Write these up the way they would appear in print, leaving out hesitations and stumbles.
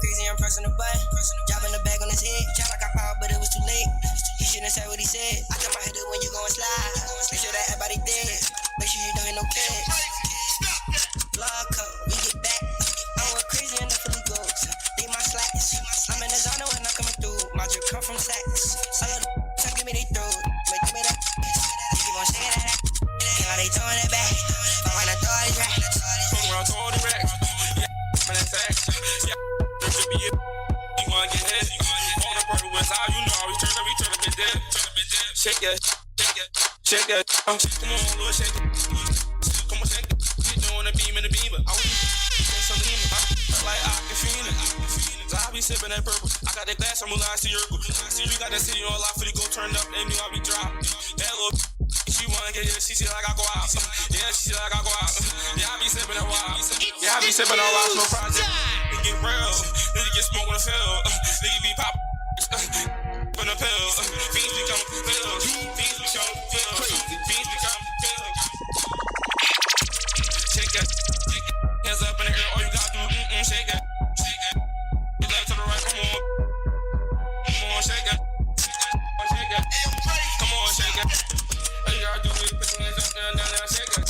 Crazy, I'm pressing the button. Dropping the bag on his head. Tried like I power, but it was too late. He shouldn't have said what he said. I tell my head when you gon' slide. Make sure that everybody dead. Make sure you don't hit no kids. Blood code, we get back. I went crazy in the Philly goats. Leave my slacks. I'm in the zone when I'm coming through. My drip come from sacks. I love the give me they throat. But give me that. You keep on shaking that. Can't how they throwing it back. But when I throw it back. Fuck around, throw the racks. Yeah, man, that's facts. Yeah. You wanna get hit? On the purple west, how you know? We turn up and dead. Shake it, shake it. Come on, little shake it. Come on, shake it. You doing a beam in the beamer. I was something like Aquafina. I be sipping that purple. I got that glass from Mulan to Yerkle. You got that city on lock for the go turned up, and you I be dropped. That little she wanna get here, she see like I go out. Yeah, she see like I go out. Yeah, I be sipping that wild. Yeah, I be sipping that wild, no project. It get real, nigga get smoke on the field. Nigga be pop on the pill. Fiends become pills. Fiends become pills. Fiends become pills. Shake it, hands up in the air. All you gotta do, shake it, shake it. You left to the right, come on, shake it, shake it. Come on, shake it. All you gotta do is put your hands up, down, shake it.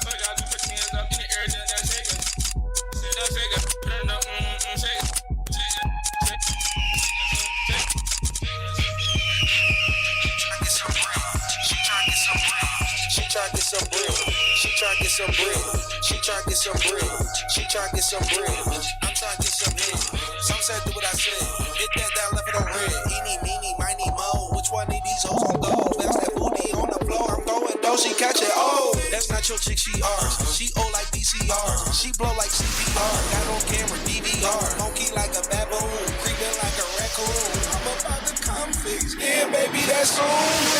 All you gotta do is put your hands up in the air, down, shake it. Shake it, turn up, shake it. She try to get some bread. She try to get some bread. She try to get some bread. She try to get some bread. I'm trying to get some head. Some said do what I said. Hit that down, left it on red. Eeny, meeny, miny, mo. Which one of these hoes gon' go? Bounce that booty on the floor. I'm going though. She catch it. Oh, that's not your chick. She ours. She old like VCR. She blow like CPR. Got on camera DVR. Monkey like a baboon. Creeping like a raccoon. I'm about to come fix. Yeah, baby, that's soon.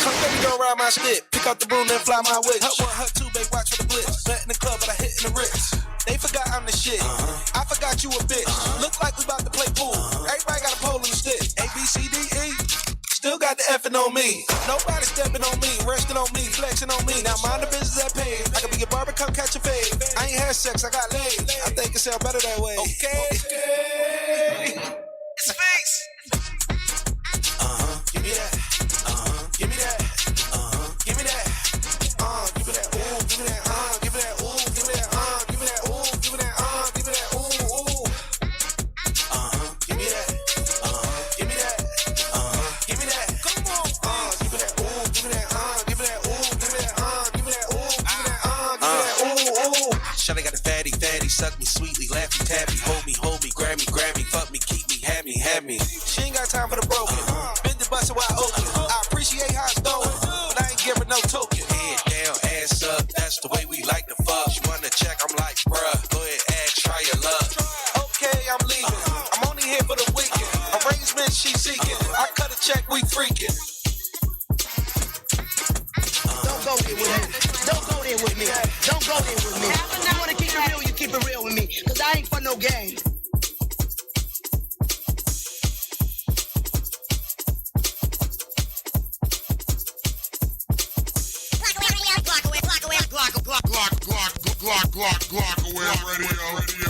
Come let me go ride my stick. Pick up the broom and fly my witch. Hut one, hut two, babe, watch for the blitz. Met in the club, but I hit in the wrist. They forgot I'm the shit. I forgot you a bitch. Look like we about to play pool. Everybody got a pole and a stick. A, B, C, D, E. Still got the effing on me. Nobody stepping on me, resting on me, flexing on me. Now mind the business that pays. I can be your barber, come catch a fade. I ain't had sex, I got laid. I think it sound better that way. Okay. It's face. Give me that. Give me that. Give me that. Give me that. Ooh, give me that. Give me that. Ooh, give me that. Give me that. Ooh, give me that. Give me that. Ooh. Give me that. Give me that. Give me that. Come on. Give me that. Ooh, give me that. Give me that. Ooh, give me that. Give me that. Ooh, give me that. Give me that. Ooh. Shawty got a fatty, suck me sweetly, laugh me, tap me, hold me, grab me, fuck me, keep me, have me. She ain't got time for the broken. Bend the bus wide open. I appreciate how it's going, but I ain't giving no token. Head down, ass up, that's the way we like to fuck. She wanna check, I'm like, bruh, go ahead, ask, try your luck. Okay, I'm leaving. I'm only here for the weekend. Arrangement she seeking. I cut a check, we freaking. Don't go there with me. Don't go there with me. Don't go there with me. If you wanna keep it real, you keep it real with me. Cause I ain't for no game. Glock away radio.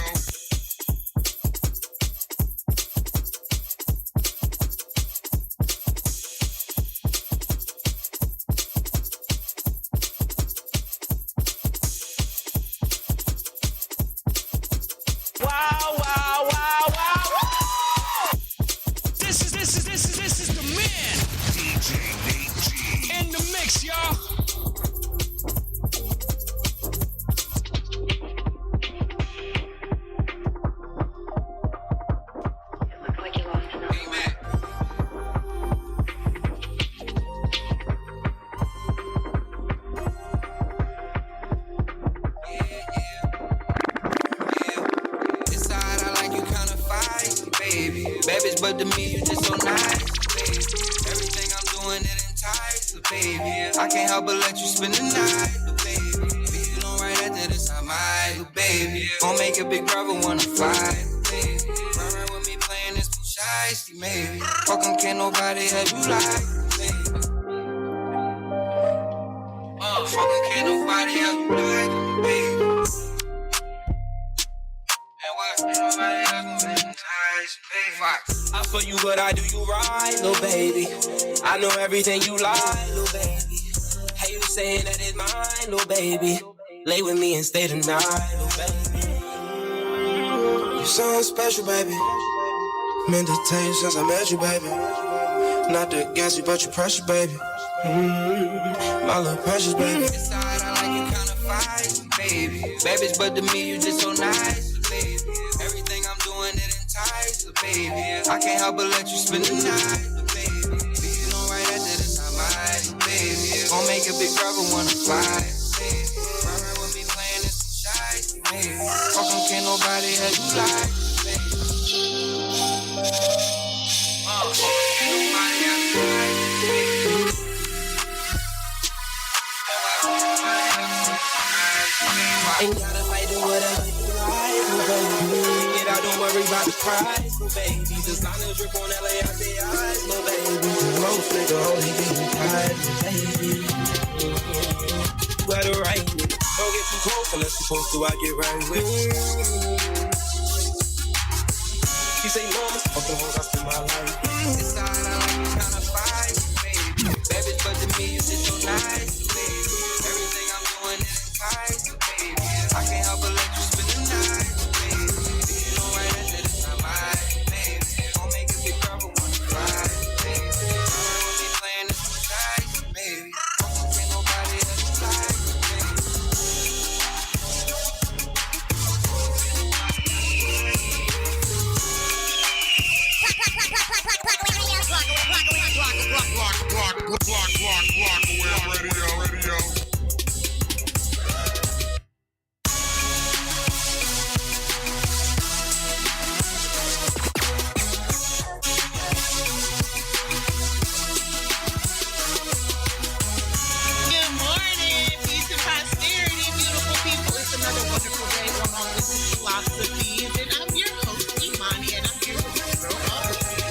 Wow. This is the man. DJ Nate G. In the mix, y'all. But to me, you just so nice, baby. Everything I'm doing, it entices, baby. I can't help but let you spend the night, baby. If you don't right after this, I might, baby. Gon' make a big brother wanna fight, baby. Run with me playing this bullshit. feisty, maybe. Fuck 'em, can't nobody help you like me. Fuck 'em, can't nobody help you like me. And what? Ain't nobody help you like me. I for you, but I do you right, little baby. I know everything you like, little baby. How you saying that it's mine, little baby? Lay with me and stay the night, little baby. You so special, baby. Meant to tell you since I met you, baby. Not to gas you, but you precious, baby. My little precious, baby. Inside, I like you kinda feisty, baby. Babies, but to me, you just so nice, baby. Everything I'm doing, it entices, baby. I can't help but let you spend the night, baby. You know right after this, I might, baby. Gon' make a big brother wanna fly, baby. Right with me playing this some shy, baby. Fuck 'em, can't nobody help you like, baby. Can't nobody help you like, baby. Ain't gotta fight or whatever you like, baby. Get out, don't worry about the price, no baby. Designer drip on LA out the eyes, no baby. Most nigga only give me pride, no baby. Better right, don't get too close unless you're supposed to. I get right with you. She say, mama, fuck the hoes I spend my life. Inside, I like you kinda fight, baby. Babies, but to me, you just so nice, baby. Everything I'm doing is entice, baby. I can't help but let you spend the night, baby. You know right after this, I might, baby. Gon' make a big girl wanna cry, baby. We'll be playing this some dice, baby. Can't nobody else like, baby. Block away radio. Feelosophies, and I'm your host, Imani, and I'm here with my girl,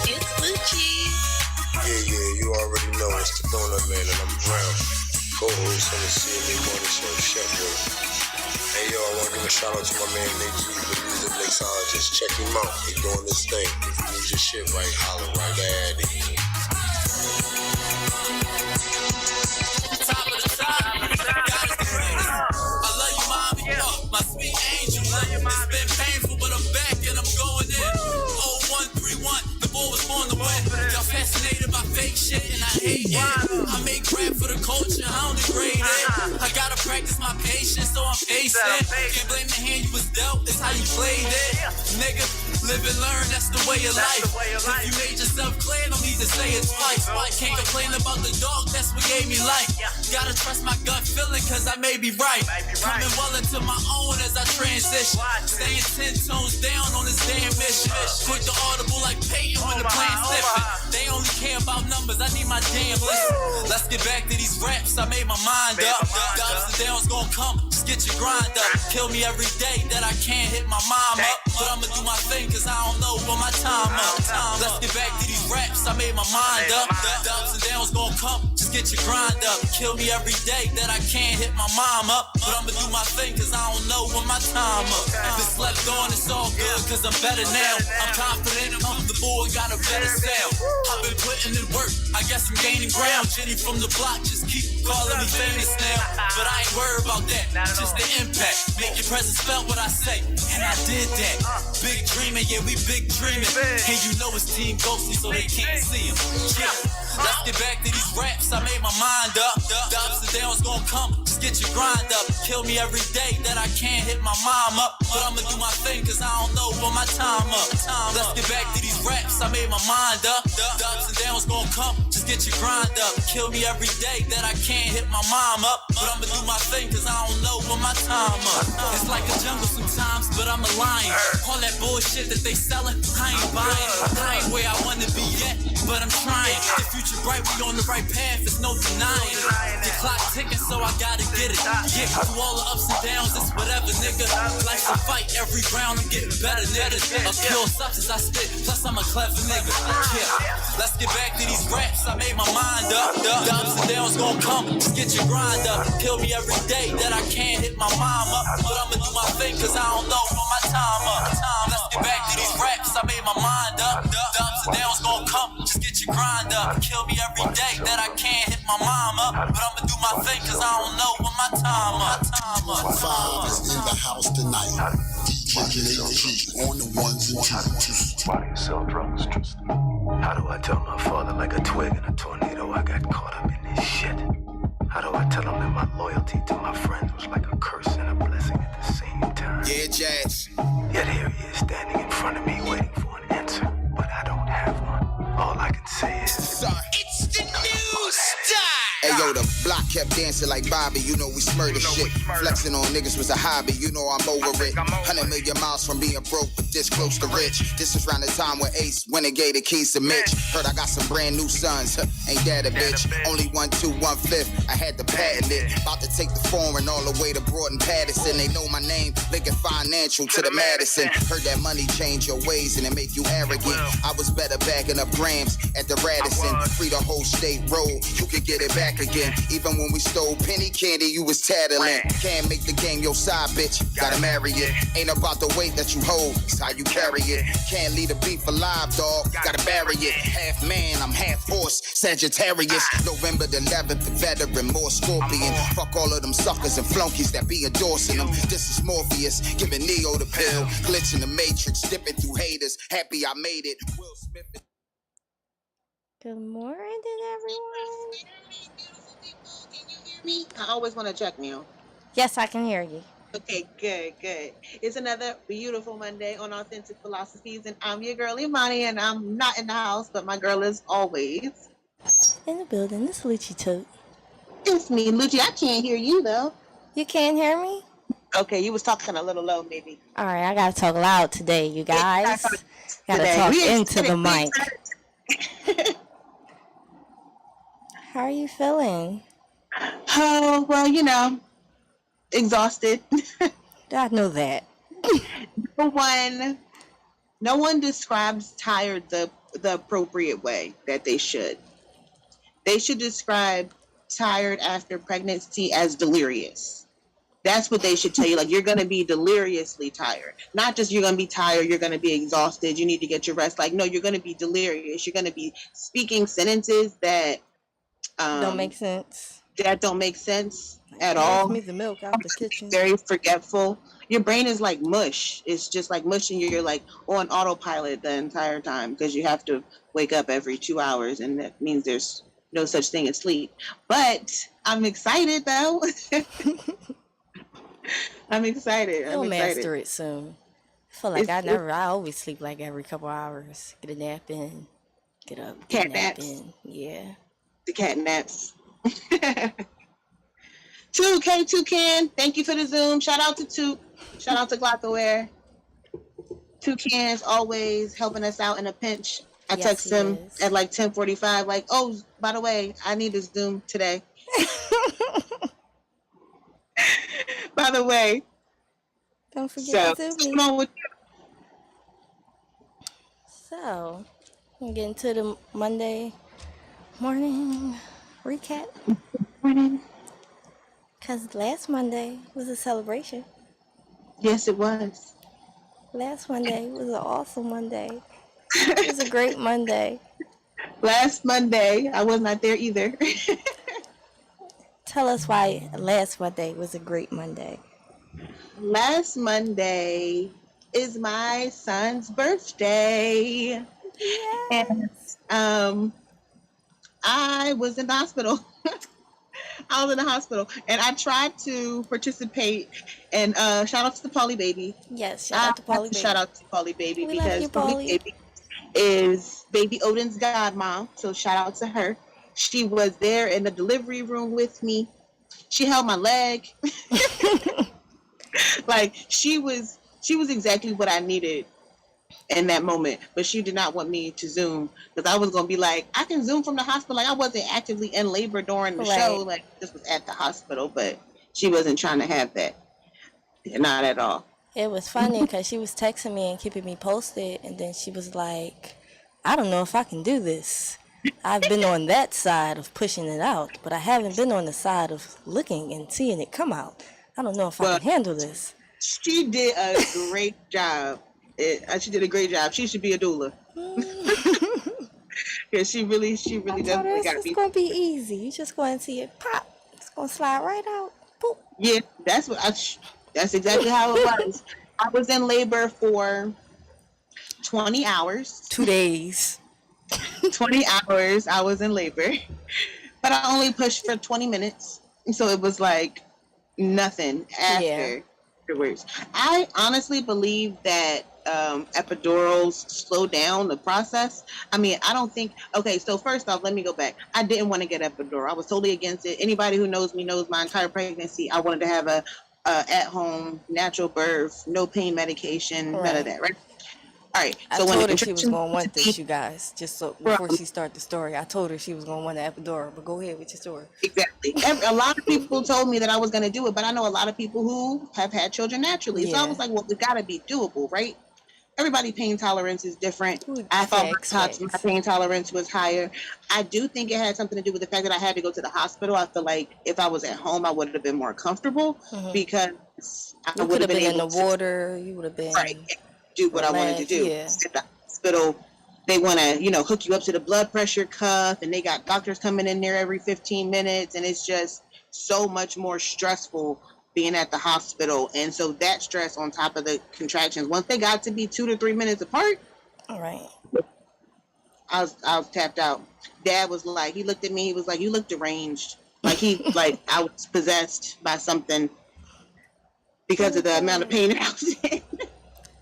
it's Lucci. Yeah, you already know it's the Donut Man, and I'm Brown, co-host on the CMA Morning Show, Chef Will. Hey, yo, I want to give a shout out to my man Nate G, the music mixologist. Check him out, he doing this thing. If you need your shit right, holler right at it. Top of the top, God is the greatest. I love you, mommy, my sweet angel. It's been painful, but I'm back and I'm going in. 0131, the boy was born to win. Y'all fascinated by fake shit and I hate it. I make rap for the culture, I don't degrade it. I gotta practice my patience, so I'm patient. Can't blame the hand you was dealt, it's how you played it. Nigga, live and learn, that's the way of life. If you made yourself clear, no need to say it twice. Can't complain about the dog, that's what gave me life. Gotta trust my gut feeling, cause I may be right. Coming well into my own as I transition. Staying 10 tones down on this damn mission. Quick to audible like Peyton when the plan slipping. They only care about numbers, I need my damn list. Let's get back to these raps, I made my mind up. The ups and downs gon' come, just get your grind up. Kill me every day that I can't hit my mom up. But I'ma do my thing cause I don't know when my time up. Let's get back to these raps, I made my mind up. The ups and downs gon' come, just get your grind up. Kill me every day that I can't hit my mom up. But I'ma do my thing cause I don't know when my time up. If it's slept on, it's all good cause I'm better now. I'm confident, I'm comfortable, and got a better sound. I've been putting in work, I guess I'm gaining ground. Jenny from the block just keep calling me famous now. But I ain't worried about that, just the impact. Make your presence felt what I say, and I did that. Big dreaming, yeah, we big dreaming. And you know it's Team Ghosty, so they can't see him. Yeah. Let's get back to these raps, I made my mind up. The ups and downs gon' come, just get your grind up. Kill me every day that I can't hit my mom up. But I'ma do my thing cause I don't know when my time up. Let's get back to these raps, I made my mind up. The ups and downs gon' come, just get your grind up. Kill me every day that I can't hit my mom up. But I'ma do my thing cause I don't know when my time up. It's like a jungle, some times, but I'm a lion. All that bullshit that they selling, I ain't buying. I ain't where I wanna be yet, but I'm trying. The future bright, we on the right path, there's no denying. The clock ticking, so I gotta get it. Yeah, through all the ups and downs, it's whatever, nigga. Life's a fight, every round I'm getting better, nigga. A pure substance I spit, plus I'm a clever nigga. Yeah, let's get back to these raps, I made my mind up. The ups and downs gon' come, just get your grind up. Kill me every day that I can't hit my mom up, but I'ma do my thing, cause I don't know when my time up. Let's get back to these raps, I made my mind up. The ups and downs gon' come, just get your grind up. Kill me every day that I can't hit my mom up, but I'ma do my thing, cause I don't know when my time up. Five is in the house tonight. DJ G on the ones and twos. Why do you sell drugs, Tristan? How do I tell my father like a twig in a tornado I got caught up in this shit? How do I tell him that my loyalty to my friends was like a curse and a blessing at the same time? Yeah, Jazz. Yet here he is standing in front of me waiting for an answer, but I don't have one. All I can say is... It's the new style. Hey yo, the block kept dancing like Bobby, you know we smurder shit. Flexing on niggas was a hobby, you know I'm over it. 100 million miles from being broke, but this close to rich. This is around the time when Ace went and gave the keys to Mitch. Heard I got some brand new sons, ain't that a bitch? Only 1, 2, 1/5, I had to patent it. About to take the foreign all the way to Broad and Patterson. They know my name, linking financial to the Madison. Heard that money change your ways and it make you arrogant. I was better bagging up grams at the Radisson. Free the whole state road, you could get it back again. Even when we stole penny candy, you was tattling. Can't make the game your side, bitch. Gotta marry it. Ain't about the weight that you hold, it's how you carry it. Can't leave a beef alive, dog. Gotta bury it. Half man, I'm half horse. Sagittarius. November the 11th, the veteran, more scorpion. Fuck all of them suckers and flunkies that be endorsing them. This is Morpheus, giving Neo the pill. Glitch in the matrix, dipping through haters. Happy I made it. Will Smith. Good morning, everyone. Me? I always want to check me on. Yes, I can hear you. Okay, good. It's another beautiful Monday on Authentic Philosophies, and I'm your girl Imani, and I'm not in the house, but my girl is always in the building. This is LouchieTotes. It's me, Lucci. I can't hear you though. You can't hear me? Okay, you was talking a little low, maybe. All right, I gotta talk loud today, you guys. Gotta talk into the mic. How are you feeling? Oh, well, you know, exhausted. I know that. No one describes tired the appropriate way that they should. They should describe tired after pregnancy as delirious. That's what they should tell you. Like, you're going to be deliriously tired. Not just you're going to be tired, you're going to be exhausted, you need to get your rest. Like, no, you're going to be delirious. You're going to be speaking sentences that don't make sense. That don't make sense at all. Me the milk out the kitchen. Very forgetful. Your brain is like mush. It's just like mush, and you're like on autopilot the entire time because you have to wake up every 2 hours, and that means there's no such thing as sleep. But I'm excited though. I'm excited. You'll master it soon. I feel like I always sleep like every couple hours. Get a nap in, get up, get a nap in. Yeah. The cat naps. 2K Toucan, thank you for the Zoom. Shout out to Toot. Shout out to Glockaware. Toucan's always helping us out in a pinch. I text him at like 10:45, like, oh, by the way, I need this Zoom today. By the way. Don't forget to Zoom me. So, we'll get into the Monday morning recap. Morning. Because last Monday was a celebration. Yes, it was. Last Monday was an awesome Monday. It was a great Monday. Last Monday, I was not there either. Tell us why last Monday was a great Monday. Last Monday is my son's birthday. Yes. And I was in the hospital. I was in the hospital, and I tried to participate. And shout out to the Polly baby. Yes, shout out to Polly baby. Shout out to Polly baby, We because you, Polly baby is baby Odin's godmom. So shout out to her. She was there in the delivery room with me. She held my leg. Like, she was She was exactly what I needed in that moment, but she did not want me to Zoom because I was going to be like, I can Zoom from the hospital. Like I wasn't actively in labor during the show. Like this was at the hospital, but she wasn't trying to have that. Not at all. It was funny because she was texting me and keeping me posted, and then she was like, I don't know if I can do this. I've been on that side of pushing it out, but I haven't been on the side of looking and seeing it come out. I don't know if I can handle this. She did a great job. She did a great job. She should be a doula. Yeah, she really definitely got to be. It's gonna be easy. You just go and see it pop. It's gonna slide right out. Boop. Yeah, that's exactly how it was. I was in labor for 20 hours. 2 days. 20 hours I was in labor, but I only pushed for 20 minutes, so it was like nothing afterwards. I honestly believe that epidurals slow down the process. I mean, I don't think. Okay, so first off, let me go back. I didn't want to get epidural. I was totally against it. Anybody who knows me knows my entire pregnancy I wanted to have a at-home natural birth, no pain medication, none of that, right? All right. I told her she was going to want this, you guys. Just so before she started the story, I told her she was going to want an epidural. But go ahead with your story. Exactly. A lot of people told me that I was going to do it, but I know a lot of people who have had children naturally. So I was like, well, it's got to be doable, right? Everybody's pain tolerance is different. I thought my pain tolerance was higher. I do think it had something to do with the fact that I had to go to the hospital. I feel like if I was at home, I would have been more comfortable because I would have been in the water. You would have been do what I wanted to do. Yeah. At the hospital, they want to, hook you up to the blood pressure cuff, and they got doctors coming in there every 15 minutes, and it's just so much more stressful being at the hospital. And so that stress on top of the contractions, once they got to be 2 to 3 minutes apart, all right, I was tapped out. Dad was like, he looked at me, he was like, you look deranged. Like I was possessed by something because of the amount of pain that I was in.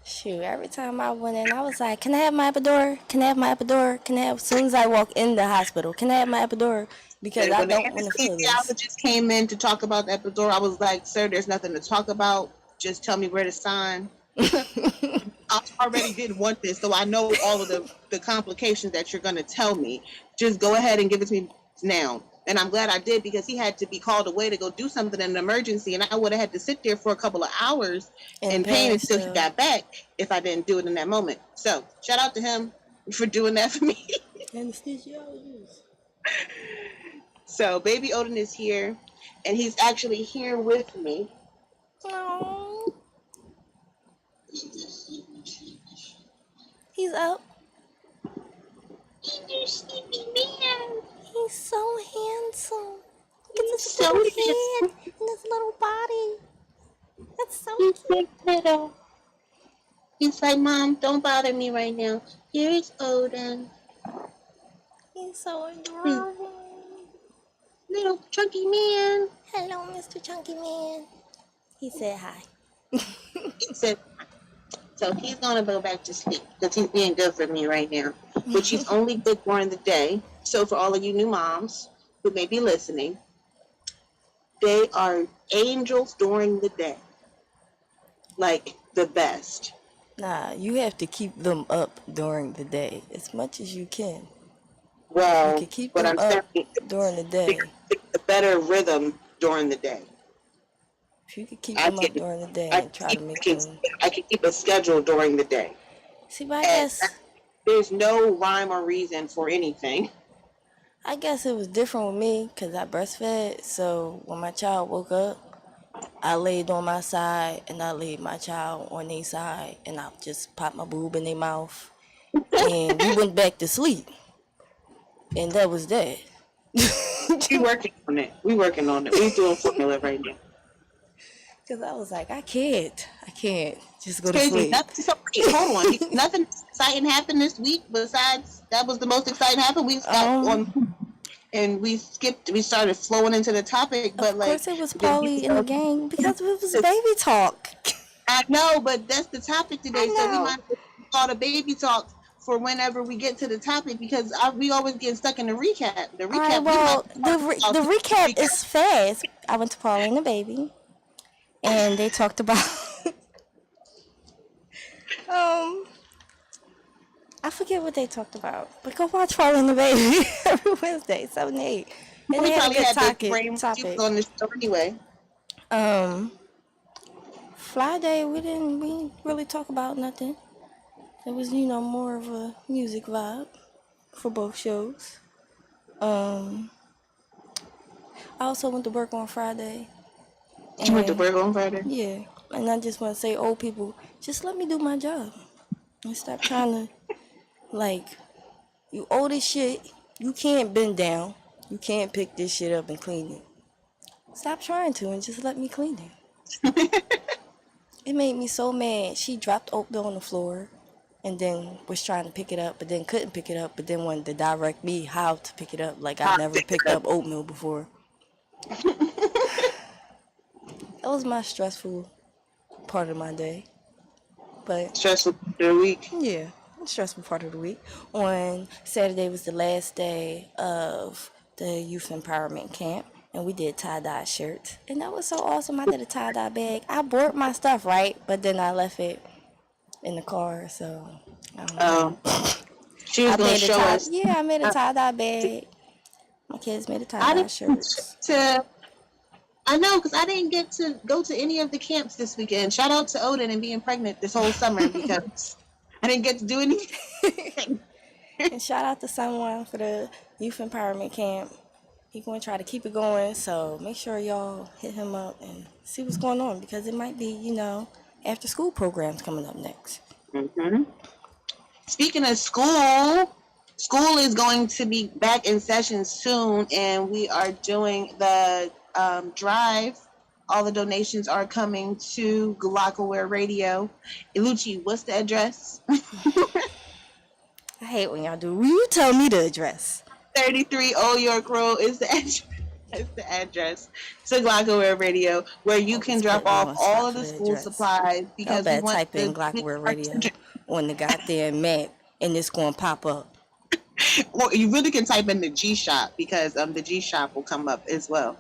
Shoot, every time I went in, I was like, can I have my epidural? Can I have my epidural? As soon as I walk in the hospital, can I have my epidural? Because I don't want to feel this. I just came in to talk about the epidural. I was like, sir, there's nothing to talk about. Just tell me where to sign. I already didn't want this, so I know all of the complications that you're going to tell me. Just go ahead and give it to me now. And I'm glad I did, because he had to be called away to go do something in an emergency, and I would have had to sit there for a couple of hours in pain until he got back if I didn't do it in that moment. So shout out to him for doing that for me. Anesthesiologist. So baby Odin is here, and he's actually here with me. Oh. He's up. You sleepy man. He's so handsome. Look at this little head and this little body. That's so cute. Little. He's like, Mom, don't bother me right now. Here's Odin. He's so adorable. Little chunky man. Hello, Mr. Chunky Man. He said hi. He said, so he's going to go back to sleep because he's being good for me right now. Which he's only good during the day. So for all of you new moms who may be listening, they are angels during the day. Like the best. Nah, you have to keep them up during the day as much as you can. Well, you can keep them up during the day. A better rhythm during the day. If you could keep them up during the day and try to make them... I can keep a schedule during the day. See, but I guess... There's no rhyme or reason for anything. I guess it was different with me because I breastfed. So when my child woke up, I laid on my side and I laid my child on their side, and I just popped my boob in their mouth. And we went back to sleep. And that was that. We working on it. We We're doing formula right now. Because I was like, I can't just go to sleep. Hold on. Nothing exciting happened this week besides that was the most exciting happened. We got on and we started flowing into the topic. But of course it was Paulie in the game because it was baby talk. I know, but that's the topic today. So we might call the baby talk for whenever we get to the topic, because we always get stuck in the recap. The recap. Right, the recap is fast. I went to Paulie and the baby. And they talked about I forget what they talked about, but go watch Falling the Baby every Wednesday, 7 to 8. And We they had a probably good had the brain topic. on the show anyway. Friday we didn't really talk about nothing. It was, more of a music vibe for both shows. I also went to work on Friday. You went to work on Friday? Yeah, and I just want to say, old people, just let me do my job. And stop trying to, you old as shit, you can't bend down. You can't pick this shit up and clean it. Stop trying to and just let me clean it. It made me so mad. She dropped oatmeal on the floor and then was trying to pick it up, but then couldn't pick it up, but then wanted to direct me how to pick it up. Like I never picked up oatmeal before. That was my stressful part of my day. But stressful part of the week? Yeah, stressful part of the week. On Saturday was the last day of the youth empowerment camp, and we did tie-dye shirts. And that was so awesome. I did a tie-dye bag. I bought my stuff, right? But then I left it in the car, so I don't know. She was going to show us. Yeah, I made a tie-dye bag. My kids made a tie-dye shirts. I know, because I didn't get to go to any of the camps this weekend. Shout out to Odin and being pregnant this whole summer because I didn't get to do anything. And shout out to someone for the youth empowerment camp. He's going to try to keep it going, so make sure y'all hit him up and see what's going on, because it might be, after school programs coming up next. Mm-hmm. Speaking of school is going to be back in session soon, and we are doing the drive. All the donations are coming to Galakaware Radio. Lucci, what's the address? I hate when y'all do. Will you tell me the address? 33 Old York Road is the address. It's the address to Galakaware Radio, where you can drop off all of the school supplies. Because we want type in Galakaware Radio on the goddamn map, and it's going to pop up. Well, you really can type in the G Shop, because the G Shop will come up as well.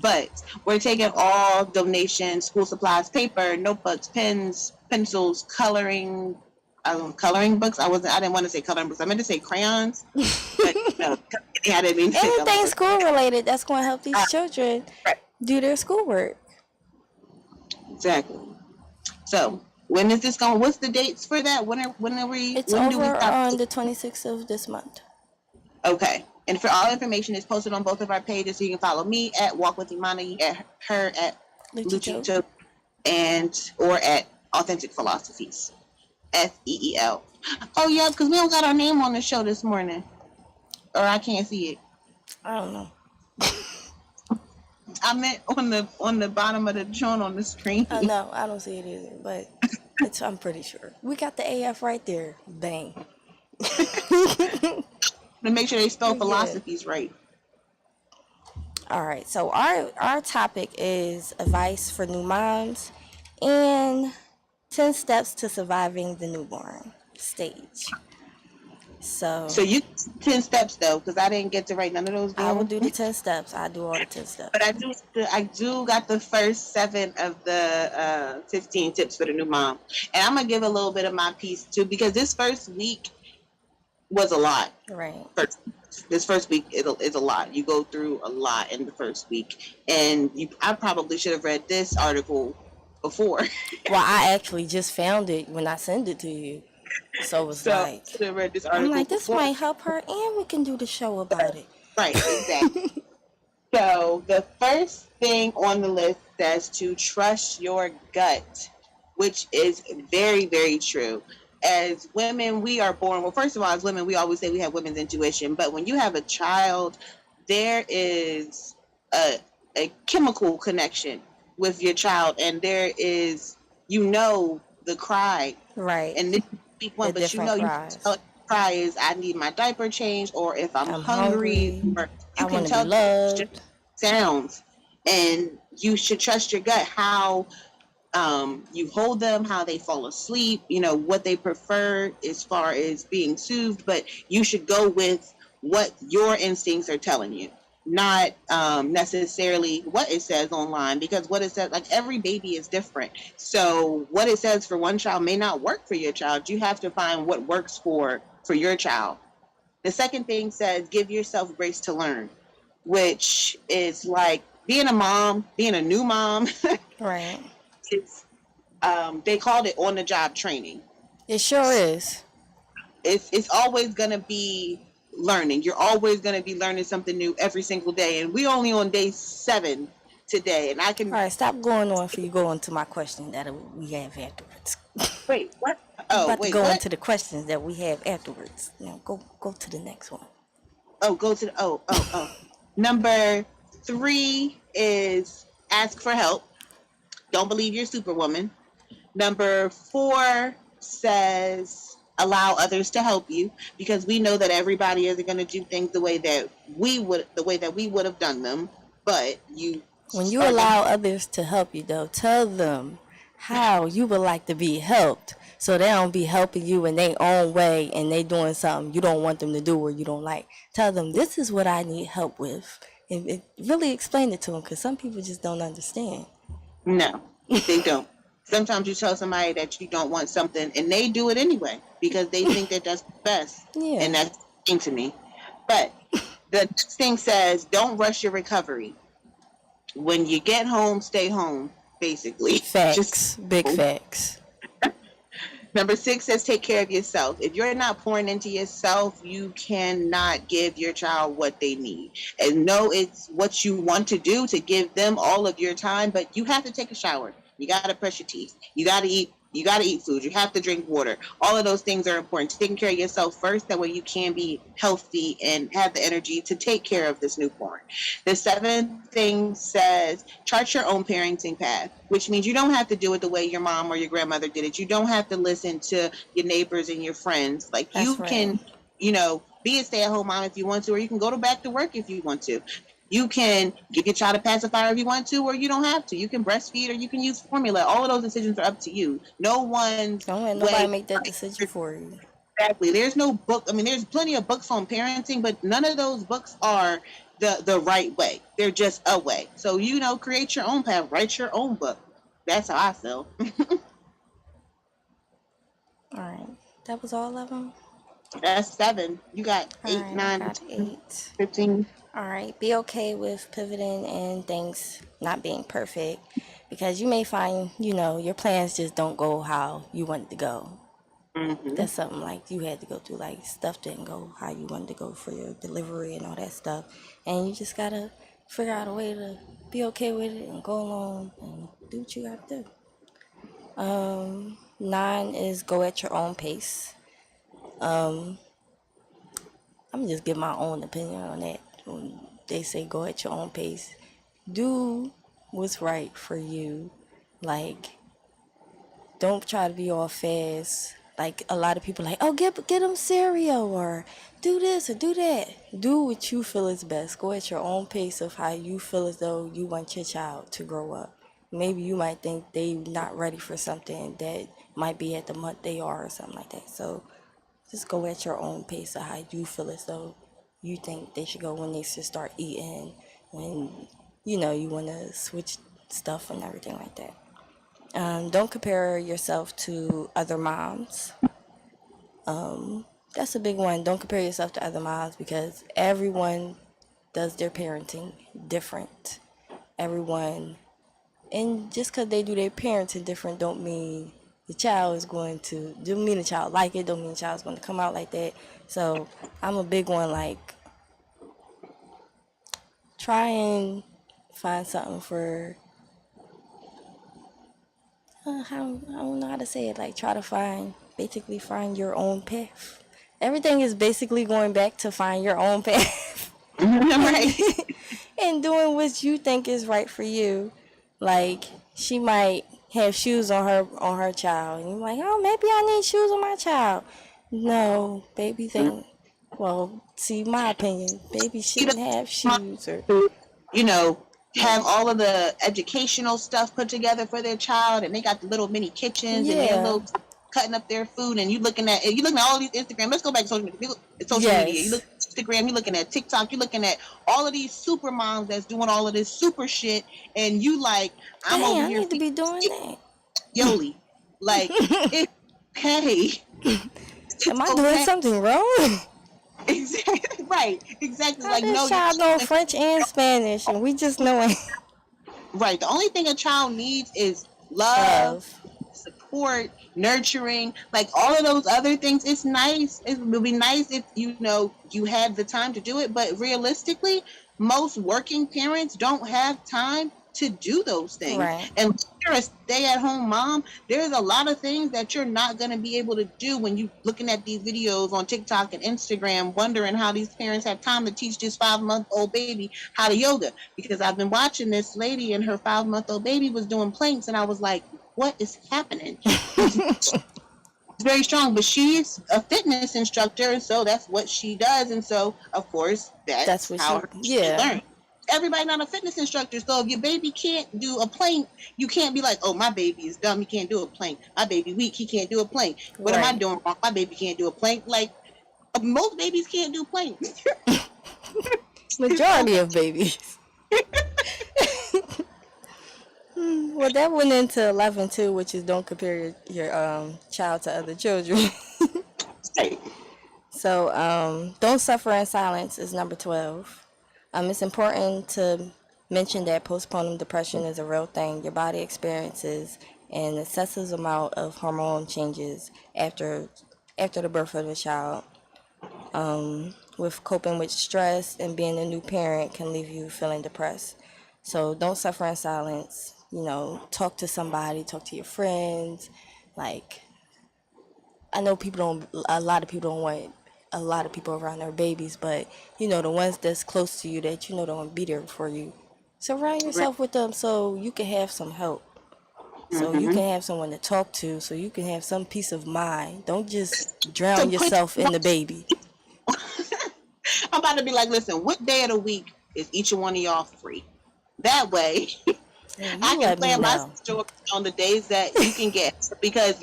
But we're taking all donations, school supplies, paper, notebooks, pens, pencils, coloring books. I didn't want to say coloring books. I meant to say crayons. But no, I didn't mean to say anything school related that's going to help these children do their schoolwork. Exactly. So when is this going? What's the dates for that? When are we? It's over on the 26th of this month. Okay. And for all information, it's posted on both of our pages, so you can follow me at Walk with Imani, at her at LouchieTotes, or at Authentic Philosophies, FEEL. Oh yeah, because we don't got our name on the show this morning, or I can't see it. I don't know. I meant on the bottom of the joint on the screen. No, I don't see it either, but I'm pretty sure we got the AF right there. Bang. To make sure they spell philosophies right. All right, so our topic is advice for new moms and 10 steps to surviving the newborn stage. So you 10 steps though, because I didn't get to write none of those down. I will do the 10 steps. I do all the 10 steps. But I do got the first 7 of the 15 tips for the new mom, and I'm gonna give a little bit of my piece too, because this first week was a lot. Right. This first week is a lot. You go through a lot in the first week, and I probably should have read this article before. Well, I actually just found it when I sent it to you, so it's like should have read this article. I'm like, this might help her, and we can do the show about it. Right, exactly. So the first thing on the list says to trust your gut, which is very, very true. As women, we are born, well, first of all, as women, we always say we have women's intuition, but when you have a child, there is a chemical connection with your child, and there is, the cry. Right. And this is big one, but the cry is, I need my diaper changed, or if I'm hungry, or you can tell just sounds, and you should trust your gut, how you hold them, how they fall asleep, what they prefer as far as being soothed, but you should go with what your instincts are telling you. not necessarily what it says online, because what it says, like, every baby is different. So what it says for one child may not work for your child. You have to find what works for your child. The second thing says give yourself grace to learn, which is like being a mom, being a new mom. Right. It's they called it on the job training. It sure is. It's always gonna be learning. You're always gonna be learning something new every single day. And we only on day 7 today. And I can All right, stop going on for you go into my question that we have afterwards. wait, what? I'm Oh, about wait, to go what? into the questions that we have afterwards. Now go to the next one. Oh, go to the Number 3 is ask for help. Don't believe you're Superwoman. Number 4 says allow others to help you, because we know that everybody isn't going to do things the way that we would have done them. But when you allow others to help you, though, tell them how you would like to be helped, so they don't be helping you in their own way and they doing something you don't want them to do or you don't like. Tell them this is what I need help with, and really explain it to them, because some people just don't understand. No, they don't. Sometimes you tell somebody that you don't want something and they do it anyway because they think that that's best. Yeah. And that's the to me. But the next thing says, don't rush your recovery. When you get home, stay home, basically. Facts. Big facts. Number 6 says take care of yourself. If you're not pouring into yourself, you cannot give your child what they need. And no, it's what you want to do to give them all of your time, but you have to take a shower. You got to brush your teeth. You got to eat. You got to eat food. You have to drink water. All of those things are important. Taking care of yourself first, that way you can be healthy and have the energy to take care of this newborn. The 7th thing says chart your own parenting path, which means you don't have to do it the way your mom or your grandmother did it. You don't have to listen to your neighbors and your friends. Like, That's you right. can, be a stay-at-home mom if you want to, or you can go back to work if you want to. You can give your child a pacifier if you want to, or you don't have to. You can breastfeed, or you can use formula. All of those decisions are up to you. Don't let nobody make that decision for you. Exactly. There's no book. I mean, there's plenty of books on parenting, but none of those books are the right way. They're just a way. So, create your own path. Write your own book. That's how I feel. All right. That was all of them? That's 7. You got 8, All right, 9, I got 8. 15. All right, be okay with pivoting and things not being perfect, because you may find, your plans just don't go how you want it to go. Mm-hmm. That's something like you had to go through, like stuff didn't go how you wanted to go for your delivery and all that stuff. And you just got to figure out a way to be okay with it and go along and do what you got to do. 9 is go at your own pace. I'm just give my own opinion on that. When they say go at your own pace, do what's right for you. Like, don't try to be all fast. Like, a lot of people like, oh, get them cereal, or do this or do that. Do what you feel is best. Go at your own pace of how you feel as though you want your child to grow up. Maybe you might think they not ready for something that might be at the month they are, or something like that. So just go at your own pace of how you feel as though you think they should go, when they should start eating, when, you want to switch stuff and everything like that. Don't compare yourself to other moms. That's a big one. Don't compare yourself to other moms, because everyone does their parenting different. Everyone, and just because they do their parenting different don't mean the child is going to, don't mean the child like it, don't mean the child's going to come out like that. So I'm a big one, like, try and find something for, I don't know how to say it, like, try to basically find your own path. Everything is basically going back to find your own path. Right. And doing what you think is right for you. Like, she might have shoes on her child, and you're like, oh, maybe I need shoes on my child. No, baby think, well, see, my opinion, baby shouldn't have shoes, or have all of the educational stuff put together for their child, and they got the little mini kitchens, and they're little cutting up their food, and you looking at all these Instagram. Let's go back to social media. You look Instagram, you're looking at TikTok, you're looking at all of these super moms that's doing all of this super shit, and you like, I'm Dang, over I here need to be doing that. Yoli. Like, it's okay. Am I doing something wrong? Exactly. Right. Exactly. How Like, this no, child know French and Spanish, and we just know it. Right. The only thing a child needs is love, support, nurturing, like all of those other things. It's nice. It would be nice if you had the time to do it, but realistically, most working parents don't have time to do those things. Right. And if you're a stay-at-home mom, there's a lot of things that you're not going to be able to do when you're looking at these videos on TikTok and Instagram, wondering how these parents have time to teach this 5-month-old baby how to yoga. Because I've been watching this lady and her 5-month-old baby was doing planks, and I was like, what is happening? It's very strong, but she's a fitness instructor, so that's what she does. And so, of course, that's what how she yeah. learned. Everybody not a fitness instructor, so if your baby can't do a plank, you can't be like, oh, my baby is dumb, he can't do a plank. My baby weak, he can't do a plank. What am I doing wrong? My baby can't do a plank. Like, most babies can't do planks. Majority of babies. Well, that went into 11 too, which is don't compare your child to other children. So don't suffer in silence is number 12. It's important to mention that postpartum depression is a real thing. Your body experiences an excessive amount of hormone changes after the birth of the child. With coping with stress and being a new parent can leave you feeling depressed. So don't suffer in silence. Talk to somebody, talk to your friends. Like, I know a lot of people don't want a lot of people around their babies, but the ones that's close to you that don't want to be there for you, surround yourself with them so you can have some help, so you can have someone to talk to, so you can have some peace of mind. Don't just drown yourself in the baby. I'm about to be like, listen, what day of the week is each one of y'all free? That way I can plan my schedule on the days that you can get, because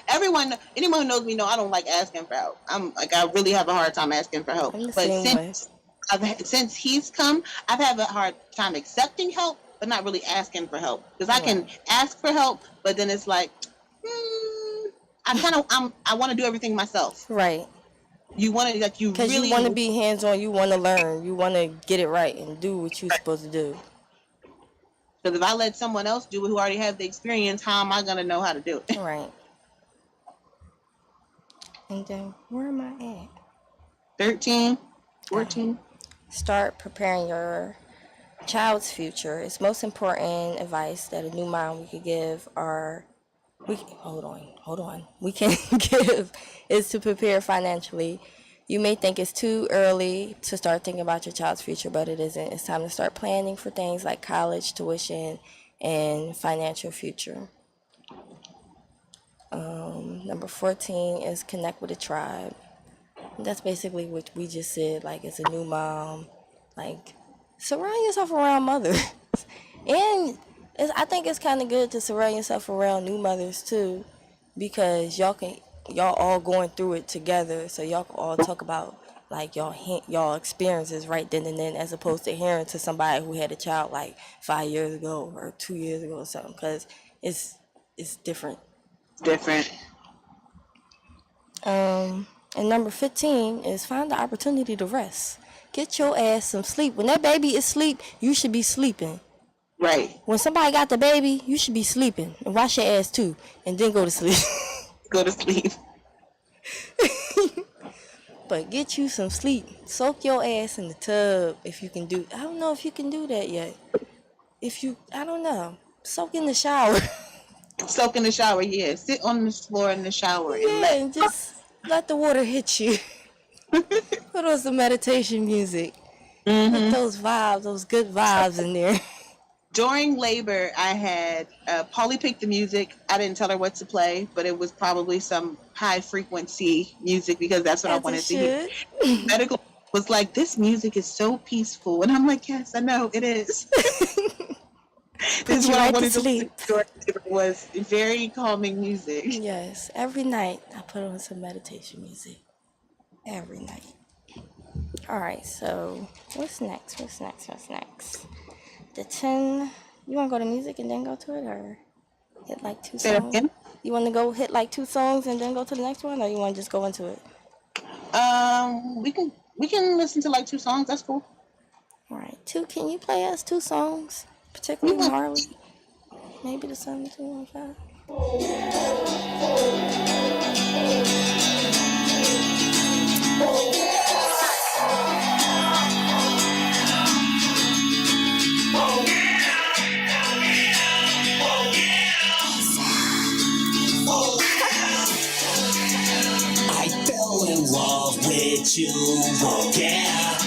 anyone who knows me know I don't like asking for help. I really have a hard time asking for help. But since he's come, I've had a hard time accepting help, but not really asking for help, because I can ask for help, but then it's like, I want to do everything myself. Right. You want to because you want to be hands on. You want to learn. You want to get it right and do what you're supposed to do. Because if I let someone else do it who already have the experience, how am I going to know how to do it? Right. And then, where am I at? 13, 14. Start preparing your child's future. It's most important advice that a new mom we can give we can give is to prepare financially. You may think it's too early to start thinking about your child's future, but it isn't. It's time to start planning for things like college, tuition, and financial future. Number 14 is connect with a tribe. That's basically what we just said. Like, as a new mom, like, surround yourself around mothers. And I think it's kind of good to surround yourself around new mothers too, because y'all all going through it together, so y'all can all talk about like y'all experiences right then and then, as opposed to hearing to somebody who had a child like 5 years ago or 2 years ago or something, because it's different. And number 15 is find the opportunity to rest. Get your ass some sleep. When that baby is asleep, you should be sleeping. Right. When somebody got the baby, you should be sleeping. And wash your ass too, and then go to sleep. Go to sleep. But get you some sleep. Soak your ass in the tub if you can do. I don't know if you can do that yet. I don't know. Soak in the shower. Soak in the shower, yeah. Sit on the floor in the shower. And just let the water hit you. Put on some meditation music. Put those vibes, those good vibes in there. During labor, I had Polly picked the music. I didn't tell her what to play, but it was probably some high frequency music, because that's what I wanted to hear. Medical was like, this music is so peaceful. And I'm like, yes, I know, it is. This is what I wanted to sleep. It was very calming music. Yes, every night I put on some meditation music. Every night. Alright, so what's next? The 10. You want to go to music and then go to it, or hit like 2 Say that songs? again? You want to go hit like 2 songs and then go to the next one, or you want to just go into it? We can listen to like 2 songs. That's cool. Alright, 2. Can you play us 2 songs, particularly Marley? Maybe the Sun 215. I fell in love with you, oh yeah.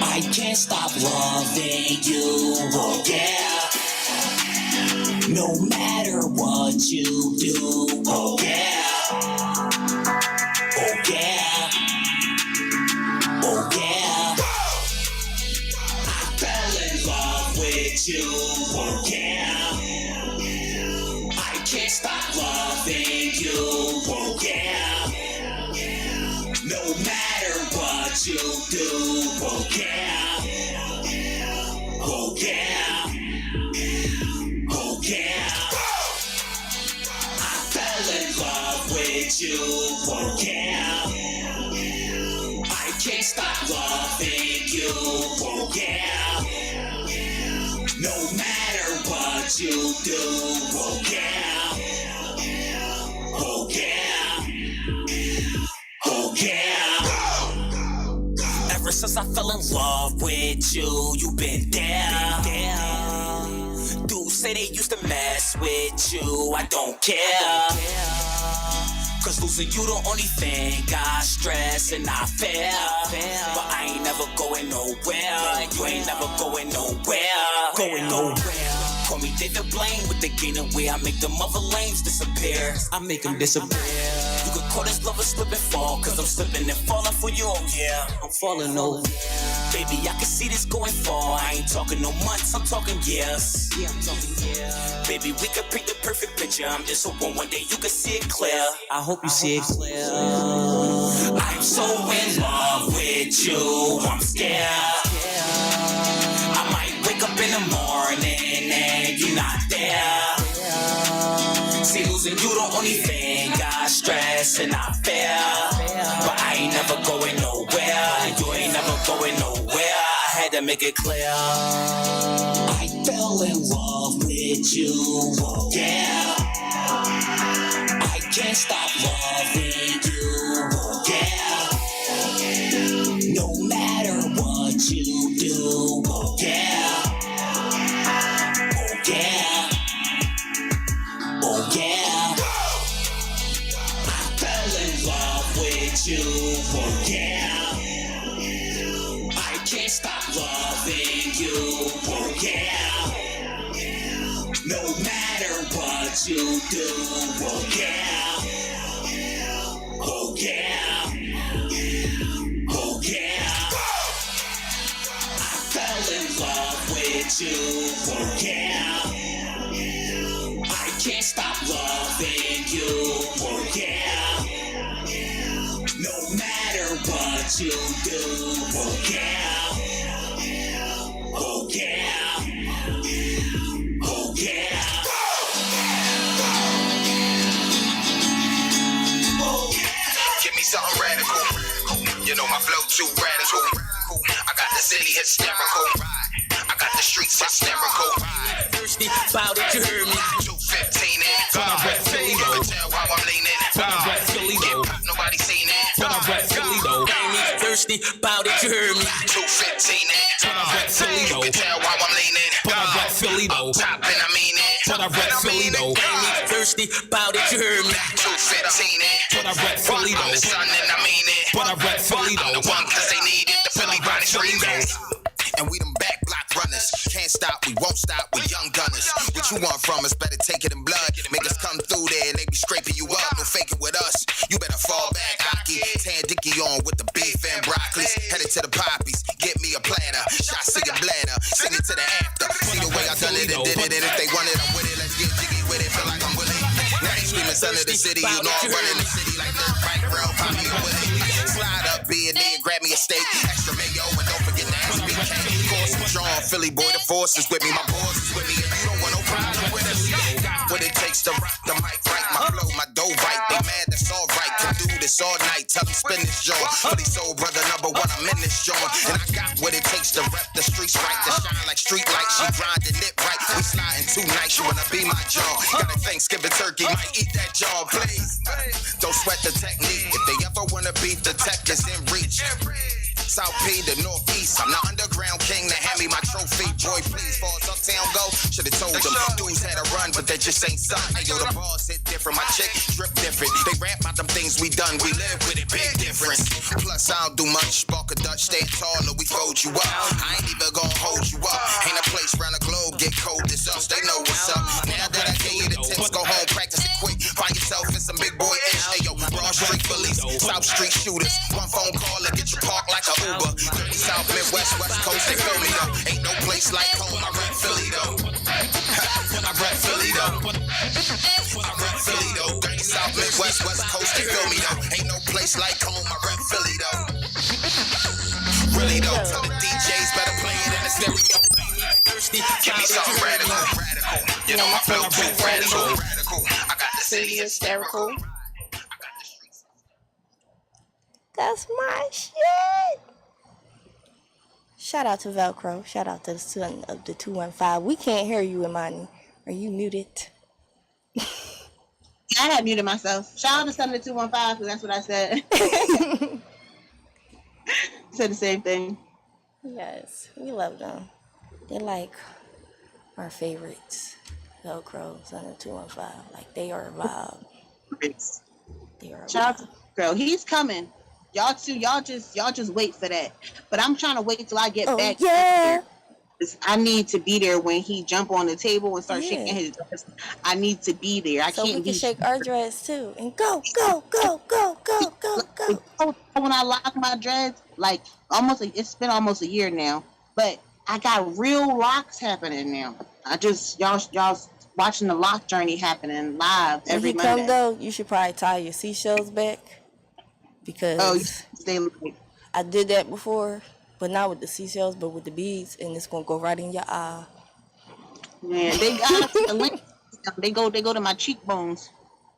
I can't stop loving you, oh yeah. No matter what you do, oh yeah. Oh yeah. Oh yeah. I fell in love with you, oh yeah. I can't stop loving you, oh yeah. No matter what you do, oh yeah. Oh yeah. Oh yeah. I fell in love with you, oh yeah. I can't stop loving you, oh yeah. No matter what you do, oh yeah. Oh yeah. Oh yeah. Ever since I fell in love with you, you've been there. Dudes say they used to mess with you, I don't care. Cause losing you the only thing I stress and I fear. But I ain't never going nowhere. You ain't never going nowhere. Call me David Blaine with the gain of way I make them other lanes disappear. I make them disappear. You could call this love a slip and fall, cause I'm slipping and falling for you, oh yeah. I'm falling over. Baby, I can see this going far. I ain't talking no months, I'm talking years. Yeah, I'm talking years. Baby, we could paint the perfect picture. I'm just hoping one day you can see it clear. I hope you see it clear. I'm so in love with you, I'm scared. I might wake up in the morning and you're not there. See, losing you the only thing I stress and I fear. But I ain't never going nowhere. You ain't never going nowhere. I had to make it clear. I fell in love with you, oh yeah. I can't stop loving you, oh yeah. No matter what you do, oh yeah. Oh yeah. Oh yeah. I fell in love with you, oh yeah. I can't stop loving you, oh yeah. No matter what you do, oh yeah. Oh yeah. Oh yeah. I fell in love with you, oh yeah. I can't stop loving you, oh yeah. No matter what you do, oh yeah. Oh yeah. Oh yeah. Give me something radical. You know my flow too radical. I got the city hysterical. I got the streets hysterical. Thirsty about it, you heard me. 215 in. When I rap Philly You though. can tell how I'm leaning. When I rap Philly though. Nobody seen it. When I rap Philly though. Thirsty about it, you heard me. 215 in. When I rap Philly though. You can tell how I'm leaning. When I rap Philly though. Top and I mean it. When I rap Philly though. Thirsty about it, you heard me. 215 in. When I rap Philly I'm though. the son and I mean it. When I rap Philly I'm though. the one cause they need it. The When I Philly rap body Philly remix. though. And we them back block runners. Can't stop, we won't stop, we young gunners. What you want from us, better take it in blood. Make us come through there and they be scraping you up. No faking with us, you better fall back, Aki. Tan Dicky on with the beef and broccoli. Headed to the poppies, get me a platter. Shots to your bladder, sing it to the after. See the way I done it and did it. And if they want it, I'm with it. Let's get jiggy with it, feel like I'm Willie. Now they screaming son of the city, you know I'm running the city like this. Right round, poppy and Willie. Slide up, beer, then grab me a steak. Extra mayo and don't forget nasty BK. Course I'm strong, Philly boy, the force is with me. My boss is with me, and you don't want no problem with us. Got what it takes to rock the mic right. My flow, my dough right. They mad, that's all right. Can do this all night. Tell them spin this joint. Fully soul brother number one, I'm in this joint. And I got what it takes to rep the streets right. To shine like street lights. She grinding it right. We sliding too nice. You wanna be my jaw. Got a Thanksgiving turkey, might eat that jaw, please. Don't sweat the technique. If they ever wanna beat, the tech is in reach. South P to Northeast, I'm the underground king to hand me my trophy. Boy, please, far as uptown go, should've told them. Dudes had a run, but they just ain't something. Hey, yo, the bars hit different, my chick drip different. They rap about them things we done, we live with it, big difference. Plus, I don't do much, spark a Dutch, stand taller, we fold you up. I ain't even gonna hold you up. Ain't a place round the globe, get cold, it's us, they know what's up. Now that I gave you the tips, go home, practice it quick. Find yourself in some big boy ish. Hey, yo, Broad Street police, South Street shooters. One phone call and get you parked like a Uber. Dirty South, Midwest, West Coast, they feel me though. Ain't no place like home, I rep Philly though. I rep Philly though. I rep Philly though. Dirty South, Midwest, West Coast, they feel me though. Ain't no place like home, I rep Philly though. Really though, tell the DJs better play it in the stereo. Give me something radical, radical. You know my flow too radical, radical. I got the city hysterical. That's my shit. Shout out to Velcro. Shout out to the son of the 215. We can't hear you, Imani. Are you muted? I had muted myself. Shout out to son of the 215 because that's what I said. Said the same thing. Yes, we love them. They're like our favorites. Velcro, son of the 215. Like they are a vibe. They are a Shout out vibe. to Velcro. He's coming. Y'all just wait for that. But I'm trying to wait till I get back. Yeah. I need to be there when he jump on the table and start shaking his dress. I need to be there. I so can't we can be shake our dreads too and go. When I lock my dreads, like it's been almost a year now, but I got real locks happening now. Y'all watching the lock journey happening live every Monday. When you come though, you should probably tie your seashells back. Because I did that before, but not with the seashells, but with the beads, and it's gonna go right in your eye. Man, they got the link. They go to my cheekbones.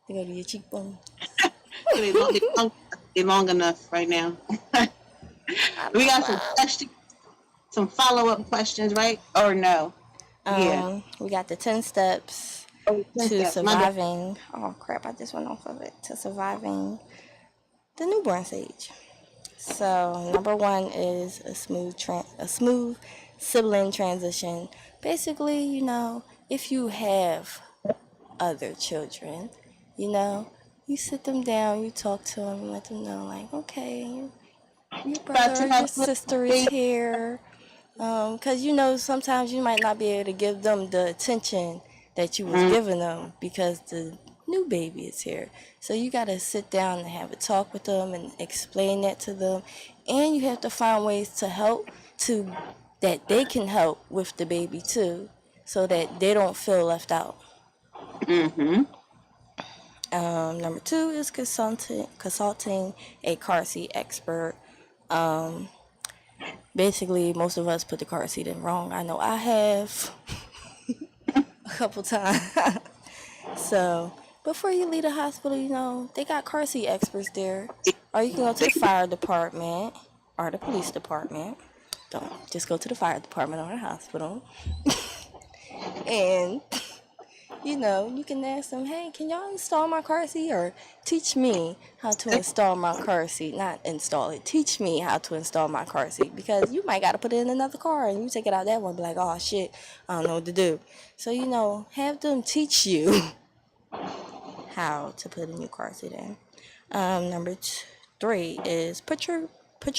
They go to your cheekbones. They long enough right now. We got some questions, some follow-up questions, right? Or no? We got the 10 steps to surviving. Oh crap! I just went off of it. To surviving the newborn stage. So number 1 is a smooth sibling transition. Basically, you know, if you have other children, you know, you sit them down, you talk to them, you let them know, like, okay, your brother or your sister is here. Because, you know, sometimes you might not be able to give them the attention that you was giving them because the new baby is here. So you got to sit down and have a talk with them and explain that to them. And you have to find ways to help that they can help with the baby too, so that they don't feel left out. Number 2 is consulting a car seat expert. Basically, most of us put the car seat in wrong. I know I have a couple times. So before you leave the hospital, you know, they got car seat experts there. Or you can go to the fire department or the police department. Don't just go to the fire department or the hospital. And, you know, you can ask them, hey, can y'all install my car seat? Or teach me how to install my car seat. Not install it. Teach me how to install my car seat. Because you might got to put it in another car. And you take it out that one and be like, oh, shit, I don't know what to do. So, you know, have them teach you how to put a new car seat in. Number 3 is put your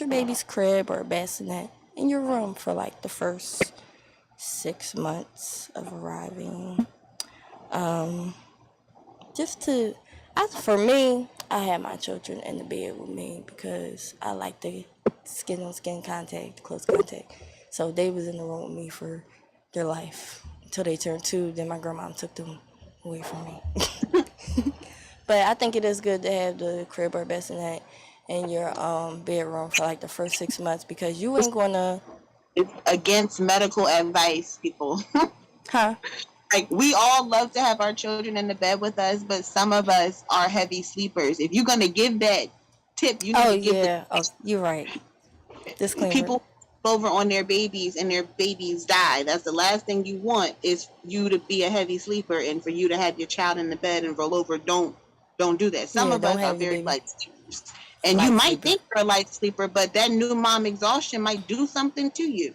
baby's crib or bassinet in your room for like the first 6 months of arriving. For me, I had my children in the bed with me because I like the skin-on-skin contact, close contact. So they was in the room with me for their life until they turned 2. Then my grandma took them away from me. But I think it is good to have the crib or bassinet in your bedroom for like the first 6 months because you ain't gonna. It's against medical advice, people. Huh? Like, we all love to have our children in the bed with us, but some of us are heavy sleepers. If you're gonna give that tip, you need Oh to give yeah. Oh, you're right. the Disclaimer. people over on their babies and their babies die. That's the last thing you want, is you to be a heavy sleeper and for you to have your child in the bed and roll over. Don't do that. Some Yeah, of don't us are have your very baby light sleepers. And you light might sleeper. think you're a light sleeper, but that new mom exhaustion might do something to you.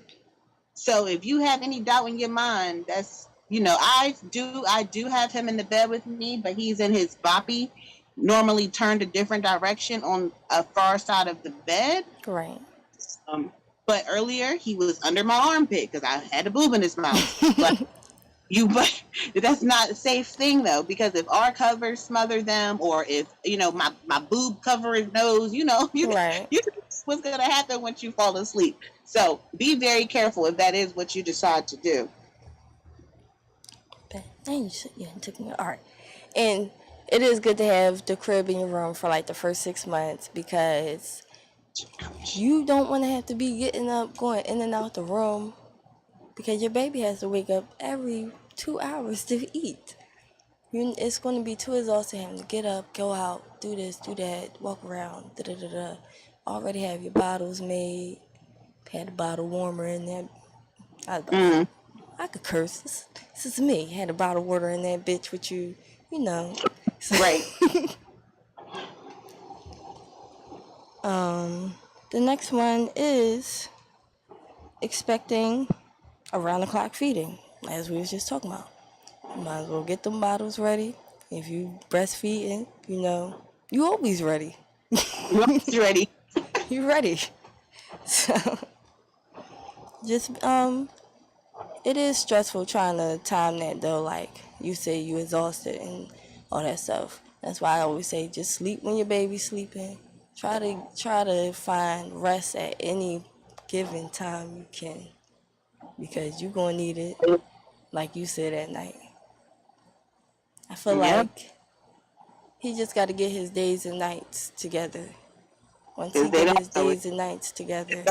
So if you have any doubt in your mind, that's, I do have him in the bed with me, but he's in his boppy, normally turned a different direction on a far side of the bed. Right. Um, but earlier he was under my armpit because I had a boob in his mouth. But that's not a safe thing though, because if our covers smother them, or if my boob cover his nose, Right. you know what's gonna happen once you fall asleep. So be very careful if that is what you decide to do. Dang, you took me. All right. And it is good to have the crib in your room for like the first 6 months because you don't want to have to be getting up, going in and out the room because your baby has to wake up every 2 hours to eat. It's going to be too exhausting having to get up, go out, do this, do that, walk around, da da da da. Already have your bottles made, had a bottle warmer in there. I could curse. This is me. Had a bottle of water in that bitch with you, Right. The next one is expecting around the clock feeding, as we was just talking about. You might as well get them bottles ready. If you breastfeeding, you always ready. You're ready. You ready. So just it is stressful trying to time that though, like you say you exhausted and all that stuff. That's why I always say just sleep when your baby's sleeping. Try to find rest at any given time you can because you're gonna need it, like you said, at night. I feel like he just got to get his days and nights together. Once he get his days and nights together.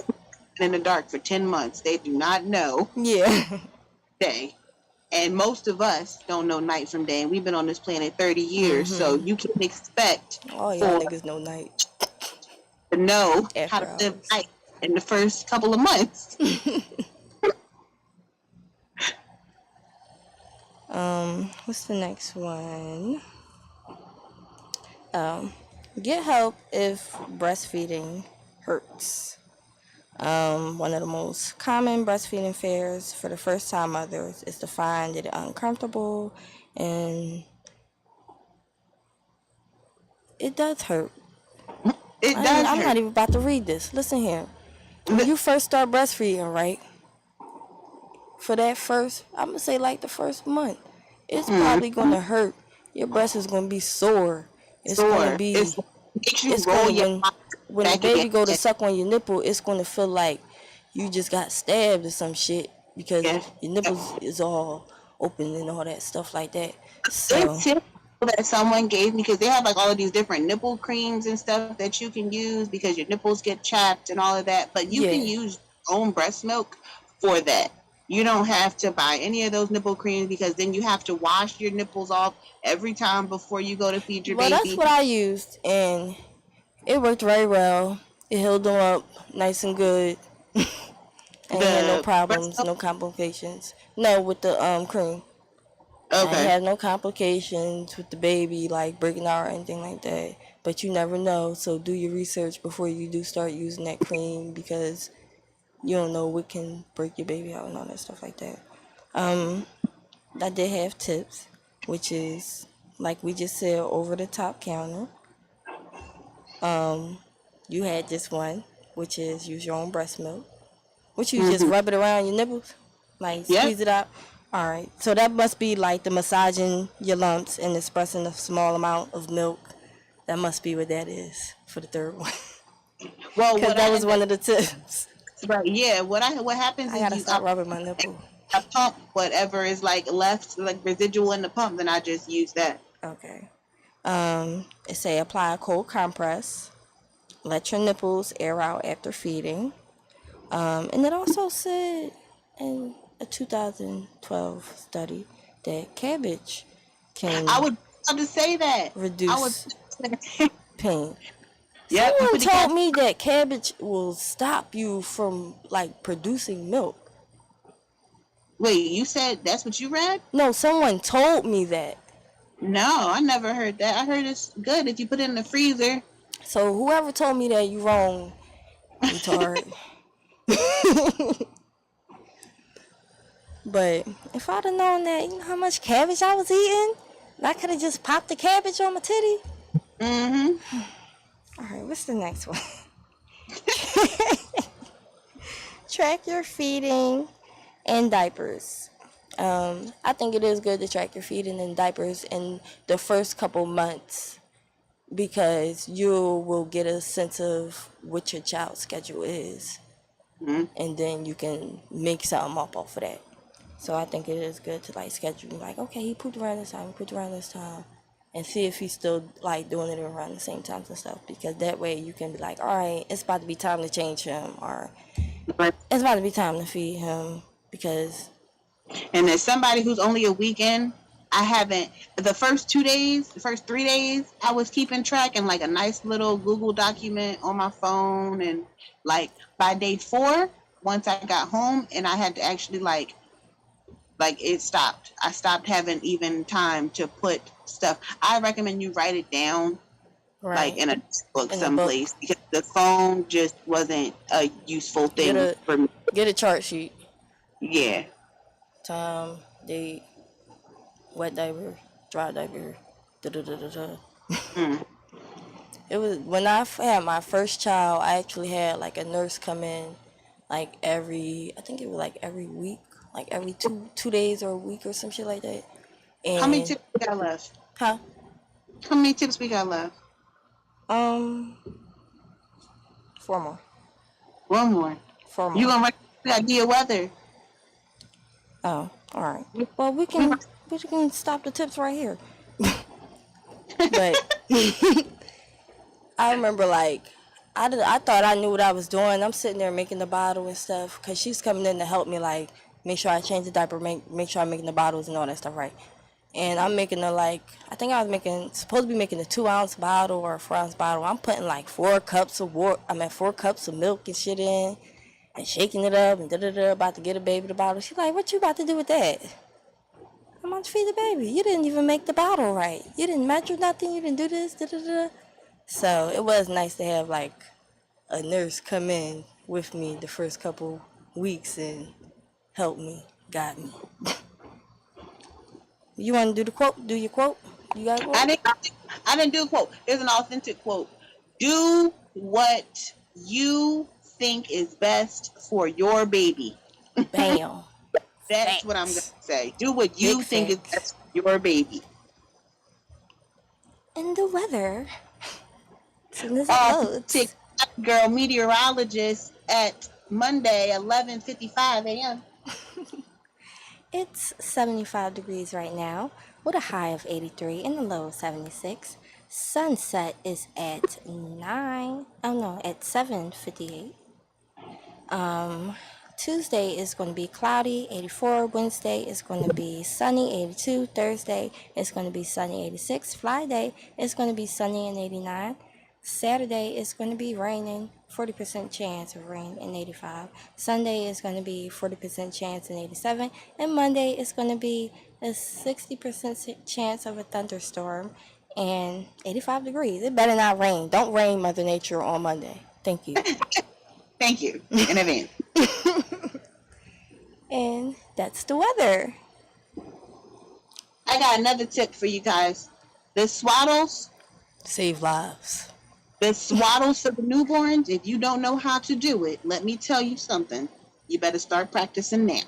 In the dark for 10 months. They do not know Yeah. day. And most of us don't know night from day. And we've been on this planet 30 years. So you can expect all y'all niggas know night. To know After how to hours. live night in the first couple of months. What's the next one? Get help if breastfeeding hurts. One of the most common breastfeeding fears for the first time mothers is to find it uncomfortable, and it does hurt. I'm not even about to read this. Listen here. When you first start breastfeeding, right? For that first, I'm going to say like the first month, it's probably going to hurt. Your breast is going to be sore. It's going to be, when the baby go to suck on your nipple, it's going to feel like you just got stabbed or some shit because your nipples is all open and all that stuff like that. So that someone gave me, because they have like all of these different nipple creams and stuff that you can use because your nipples get chapped and all of that, but you can use your own breast milk for that. You don't have to buy any of those nipple creams because then you have to wash your nipples off every time before you go to feed your baby. Well, that's what I used, and it worked very well. It healed them up nice and good. And had no problems, no complications. No, with the cream. Okay. I had no complications with the baby, like breaking out or anything like that. But you never know, so do your research before you do start using that cream because you don't know what can break your baby out and all that stuff like that. I did have tips, which is, like we just said, over the top counter. You had this one, which is use your own breast milk. Which you just rub it around your nipples? Like squeeze it out? Alright. So that must be like the massaging your lumps and expressing a small amount of milk. That must be what that is for the third one. Well, because that was one of the tips. Right. Yeah. What happens is I gotta stop rubbing my nipple. I pump whatever is like left, like residual in the pump, then I just use that. Okay. It say apply a cold compress let your nipples air out after feeding. And it also said in a 2012 study that cabbage can I would love to say that. reduce pain. Yep, you Someone put the told me that cabbage will stop you from like producing milk. Wait, you said that's what you read? No, someone told me that. No, I never heard that. I heard it's good if you put it in the freezer. So whoever told me that, you wrong, retard. But if I'd have known that, you know how much cabbage I was eating, I could have just popped the cabbage on my titty. Mm-hmm. All right, what's the next one? Track your feeding and diapers. I think it is good to track your feeding and diapers in the first couple months because you will get a sense of what your child's schedule is. Mm-hmm. And then you can make something up off of that. So I think it is good to like schedule, like, okay, he pooped around this time, he pooped around this time, and see if he's still like doing it around the same times and stuff. Because that way you can be like, all right, it's about to be time to change him, or it's about to be time to feed him. Because, and as somebody who's only a weekend, I haven't the first 3 days I was keeping track in like a nice little Google document on my phone, and like by day 4, once I got home and I had to actually like it stopped. I stopped having even time to put stuff. I recommend you write it down, right, like in a book someplace, because the phone just wasn't a useful thing for me. Get a chart sheet. Yeah. Time, date, wet diaper, dry diaper, It was when I had my first child. I actually had like a nurse come in, like I think it was like every week, like every two days or a week or some shit like that. And how many tips we got left? Huh? How many tips we got left? 4 more. 1 more. 4 more. You gonna write the idea weather? Oh, all right. Well, we can stop the tips right here. But I remember like I thought I knew what I was doing. I'm sitting there making the bottle and stuff because she's coming in to help me, like make sure I change the diaper, make sure I'm making the bottles and all that stuff right. And I'm making I think I was supposed to be making a 2-ounce bottle or a 4-ounce bottle. I'm putting like 4 cups of milk and shit in and shaking it up and about to get a baby the bottle. She's like, what you about to do with that? I'm about to feed the baby. You didn't even make the bottle right. You didn't measure nothing. You didn't do this, So it was nice to have like a nurse come in with me the first couple weeks and help me, guide me. You want to do the quote? Do your quote? You got a quote? I didn't do a quote. Here's an authentic quote. Do what you think is best for your baby. Bam. That's what I'm going to say. Do what you think is best for your baby. And the weather. Girl meteorologist at Monday, 11:55 a.m. It's 75 degrees right now with a high of 83 and a low of 76. Sunset is at 7:58. Tuesday is going to be cloudy, 84. Wednesday is going to be sunny, 82. Thursday is going to be sunny, 86. Friday is going to be sunny and 89. Saturday is going to be raining, 40% chance of rain and 85. Sunday is going to be 40% chance and 87. And Monday is going to be a 60% chance of a thunderstorm and 85 degrees. It better not rain. Don't rain, Mother Nature, on Monday. Thank you. Thank you in advance. And that's the weather. I got another tip for you guys. The swaddles save lives. The swaddles for the newborns, if you don't know how to do it, let me tell you something. You better start practicing now.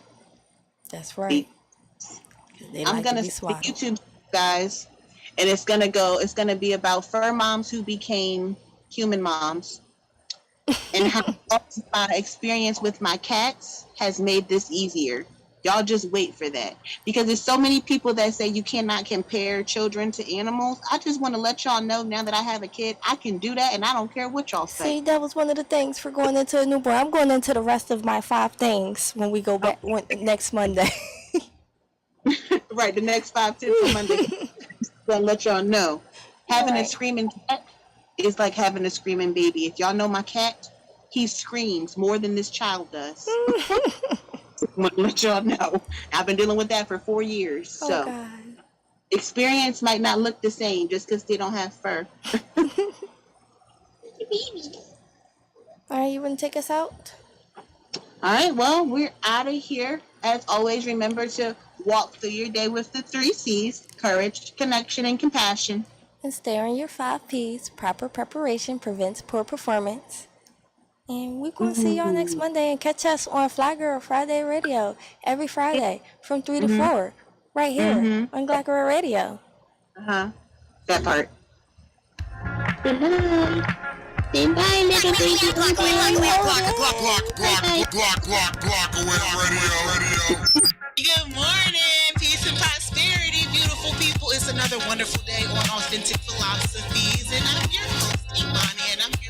That's right. I'm going to YouTube, guys, and it's going to be about fur moms who became human moms and how my experience with my cats has made this easier. Y'all just wait for that. Because there's so many people that say you cannot compare children to animals. I just want to let y'all know now that I have a kid, I can do that, and I don't care what y'all say. See, that was one of the things for going into a newborn. I'm going into the rest of my 5 things when we go back next Monday. Right, the next 5 tips on Monday. Gonna let y'all know. Having a screaming cat is like having a screaming baby. If y'all know my cat, he screams more than this child does. I'm gonna let y'all know. I've been dealing with that for 4 years. So God. Experience might not look the same just because they don't have fur. All right, you want to take us out? All right, well, we're out of here. As always, remember to walk through your day with the 3 C's: courage, connection, and compassion. And stay on your 5 P's. Proper preparation prevents poor performance. And we're going to see y'all next Monday. And catch us on Fly Girl Friday Radio every Friday from 3 to 4 right here on Black Girl Radio. That part. Goodbye. Say bye, little baby. Glock Radio. Good morning, peace and prosperity, beautiful people. It's another wonderful day on Authentic Philosophies, and I'm your host, Imani, and I'm here